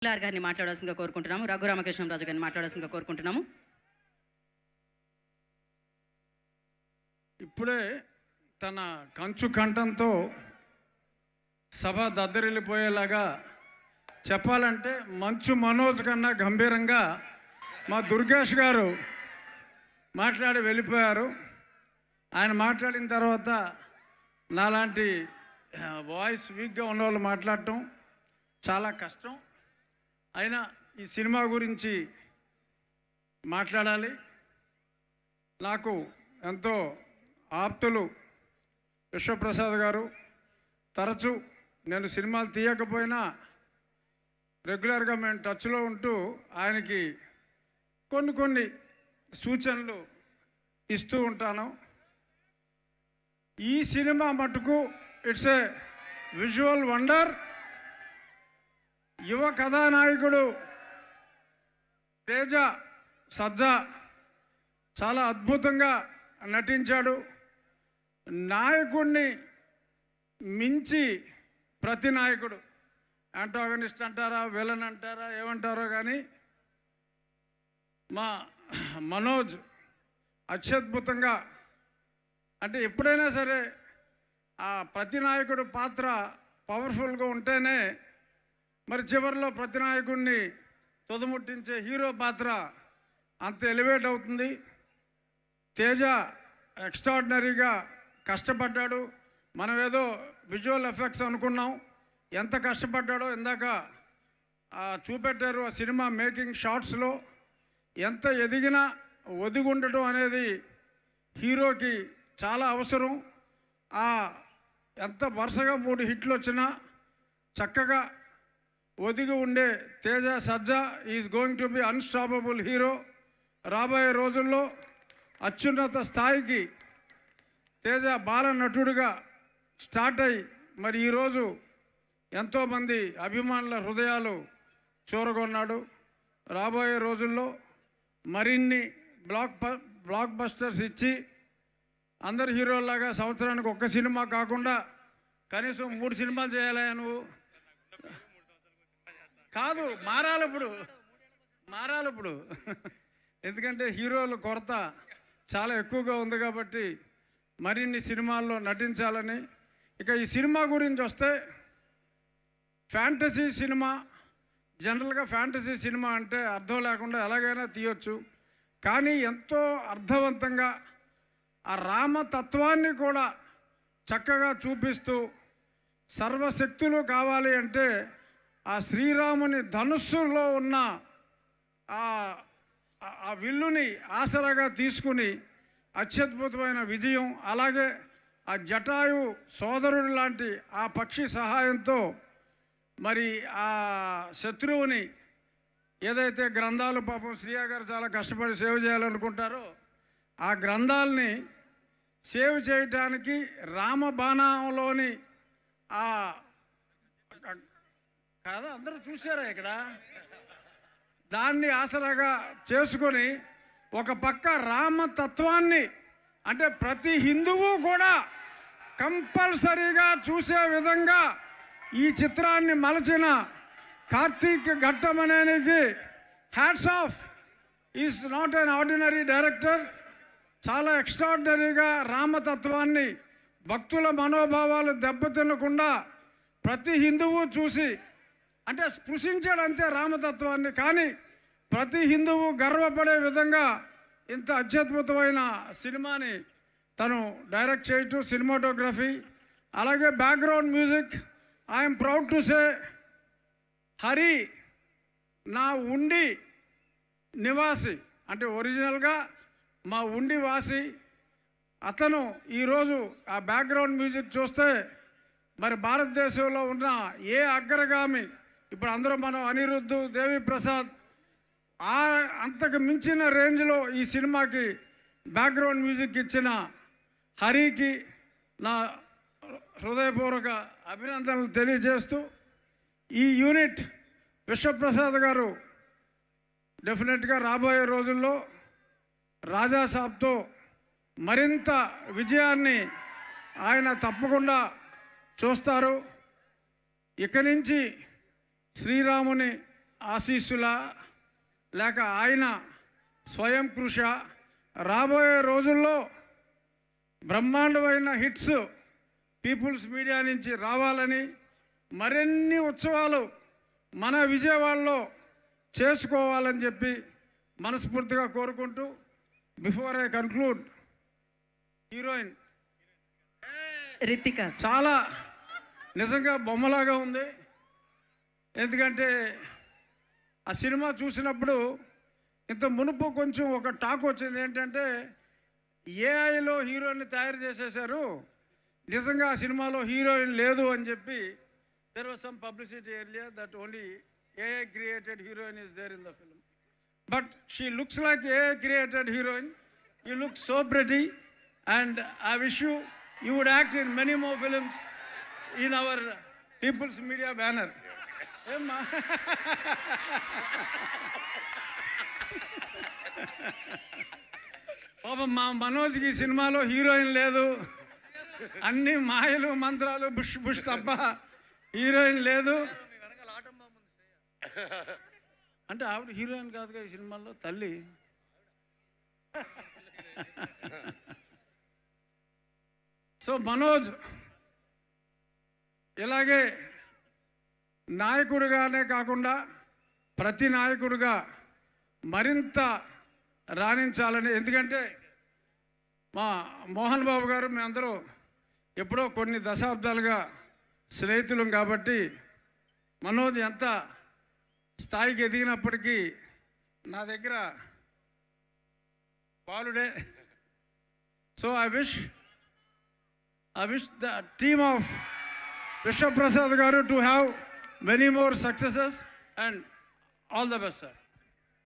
గారిని మాట్లాడాల్సిందిగా కోరుకుంటున్నాము. రఘురామకృష్ణరాజు గారిని మాట్లాడాల్సిందిగా కోరుకుంటున్నాము. ఇప్పుడే తన కంచు కంఠంతో సభ దద్దరిల్లిపోయేలాగా చెప్పాలంటే మంచు మనోజ్ కన్నా గంభీరంగా మా దుర్గేష్ గారు మాట్లాడి వెళ్ళిపోయారు. ఆయన మాట్లాడిన తర్వాత నాలాంటి వాయిస్ వీక్గా ఉన్న వాళ్ళు మాట్లాడటం చాలా కష్టం. అయినా ఈ సినిమా గురించి మాట్లాడాలి. నాకు ఎంతో ఆప్తులు విశ్వప్రసాద్ గారు. తరచూ నేను సినిమాలు తీయకపోయినా రెగ్యులర్గా మేము టచ్లో ఉంటూ ఆయనకి కొన్ని సూచనలు ఇస్తూ ఉంటాను. ఈ సినిమా మటుకు ఇట్స్ ఏ విజువల్ వండర్. యువ కథానాయకుడు తేజ సజ్జా చాలా అద్భుతంగా నటించాడు. నాయకుడిని మించి ప్రతి నాయకుడు, యాంటాగనిస్ట్ అంటారా, విలన్ అంటారా, ఏమంటారో కానీ మా మనోజ్ అత్యద్భుతంగా, అంటే ఎప్పుడైనా సరే ఆ ప్రతి నాయకుడు పాత్ర పవర్ఫుల్గా ఉంటేనే మరి చివరిలో ప్రతి నాయకుడిని తుదముట్టించే హీరో పాత్ర అంత ఎలివేట్ అవుతుంది. తేజ ఎక్స్ట్రాడినరీగా కష్టపడ్డాడు. మనం ఏదో విజువల్ ఎఫెక్ట్స్ అనుకున్నాం, ఎంత కష్టపడ్డాడో ఇందాక చూపెట్టారు. ఆ సినిమా మేకింగ్ షాట్స్లో ఎంత ఎదిగినా ఒదిగుండటం అనేది హీరోకి చాలా అవసరం. ఎంత వరుసగా 3 హిట్లు వచ్చినా చక్కగా ఒదిగి ఉండే Teja Sajja is going to be unstoppable hero. రాబోయే రోజుల్లో అత్యున్నత స్థాయికి తేజ బాల నటుడిగా స్టార్ట్ అయ్యి మరి ఈరోజు ఎంతోమంది అభిమానుల హృదయాలు చూరగొన్నాడు. రాబోయే రోజుల్లో మరిన్ని బ్లాక్ బస్టర్స్ ఇచ్చి అందరు హీరోలాగా సంవత్సరానికి 1 సినిమా కాకుండా కనీసం 3 సినిమాలు చేయాలి. నువ్వు కాదు, మారాలి ఇప్పుడు ఎందుకంటే హీరోల కొరత చాలా ఎక్కువగా ఉంది కాబట్టి మరిన్ని సినిమాల్లో నటించాలని. ఇక ఈ సినిమా గురించి వస్తే, ఫ్యాంటసీ సినిమా, జనరల్గా ఫ్యాంటసీ సినిమా అంటే అర్థం లేకుండా ఎలాగైనా తీయొచ్చు. కానీ ఎంతో అర్థవంతంగా ఆ రామతత్వాన్ని కూడా చక్కగా చూపిస్తూ, సర్వశక్తులు కావాలి అంటే ఆ శ్రీరాముని ధనుస్సులో ఉన్న ఆ విల్లుని ఆసరాగా తీసుకుని అత్యద్భుతమైన విజయం, అలాగే ఆ జటాయు సోదరుడు లాంటి ఆ పక్షి సహాయంతో మరి ఆ శత్రువుని ఏదైతే గ్రంథాలు పాపం శ్రీయా గారు చాలా కష్టపడి సేవ్ చేయాలనుకుంటారో ఆ గ్రంథాలని సేవ్ చేయటానికి రామబాణంలోని కాదా అందరూ చూసారా ఇక్కడ, దాన్ని ఆసరాగా చేసుకొని ఒక పక్క రామతత్వాన్ని, అంటే ప్రతి హిందువు కూడా కంపల్సరీగా చూసే విధంగా ఈ చిత్రాన్ని మలచిన కార్తీక్ ఘట్టమనేనికి hats off. Is not an ordinary director. చాలా ఎక్స్ట్రాడినరీగా రామతత్వాన్ని, భక్తుల మనోభావాలు దెబ్బతినకుండా ప్రతి హిందువు చూసి, అంటే స్పృశించాడు అంతే రామతత్వాన్ని, కానీ ప్రతి హిందువు గర్వపడే విధంగా ఇంత అత్యద్భుతమైన సినిమాని తను డైరెక్ట్ చేయటం, సినిమాటోగ్రఫీ, అలాగే background music. I'm proud to say Hari నా ఉండి నివాసి, అంటే ఒరిజినల్గా మా ఉండి వాసి అతను. ఈరోజు ఆ బ్యాక్గ్రౌండ్ మ్యూజిక్ చూస్తే మరి భారతదేశంలో ఉన్న ఏ అగ్రగామి, ఇప్పుడు అందరూ మనం అనిరుద్ధు, దేవి ప్రసాద్, అంతకు మించిన రేంజ్లో ఈ సినిమాకి బ్యాక్గ్రౌండ్ మ్యూజిక్ ఇచ్చిన హరికి నా హృదయపూర్వక అభినందనలు తెలియజేస్తూ, ఈ యూనిట్ విశ్వప్రసాద్ గారు డెఫినెట్గా రాబోయే రోజుల్లో రాజాసాబ్తో మరింత విజయాన్ని ఆయన తప్పకుండా చూస్తారు. ఇక నుంచి శ్రీరాముని ఆశీస్సుల లేక ఆయన స్వయం కృష రాబోయే రోజుల్లో బ్రహ్మాండమైన హిట్స్ పీపుల్స్ మీడియా నుంచి రావాలని, మరిన్ని ఉత్సవాలు మన విజయవాడలో చేసుకోవాలని చెప్పి మనస్ఫూర్తిగా కోరుకుంటూ, before I conclude, heroine Ritika చాలా నిజంగా బొమ్మలాగా ఉంది. ఎందుకంటే ఆ సినిమా చూసినప్పుడు ఇంత మునుపు కొంచెం ఒక టాక్ వచ్చింది ఏంటంటే ఏఐలో హీరోయిన్ని తయారు చేసేశారు, నిజంగా ఆ సినిమాలో హీరోయిన్ లేదు అని చెప్పి. There was some publicity earlier that only AI created heroine is there in the film, but she looks like AI created heroine. You look so pretty and I wish you would act in many more films in our People's Media banner. పాపం మా మనోజ్కి ఈ సినిమాలో heroine లేదు, అన్ని మాయలు మంత్రాలు bush bush తప్ప heroine లేదు. అంటే ఆవిడ హీరోయిన్ కాదుగా ఈ సినిమాలో, తల్లి. సో మనోజ్ ఇలాగే నాయకుడిగానే కాకుండా ప్రతి నాయకుడిగా మరింత రాణించాలని. ఎందుకంటే మా మోహన్ బాబు గారు మేమందరూ ఎప్పుడో కొన్ని దశాబ్దాలుగా స్నేహితులం కాబట్టి మనోజ్ ఎంత స్థాయికి ఎదిగినప్పటికీ నా దగ్గర బాలుడే. So I wish the team of Vishwa Prasad Garu to have many more successes and all the best, sir.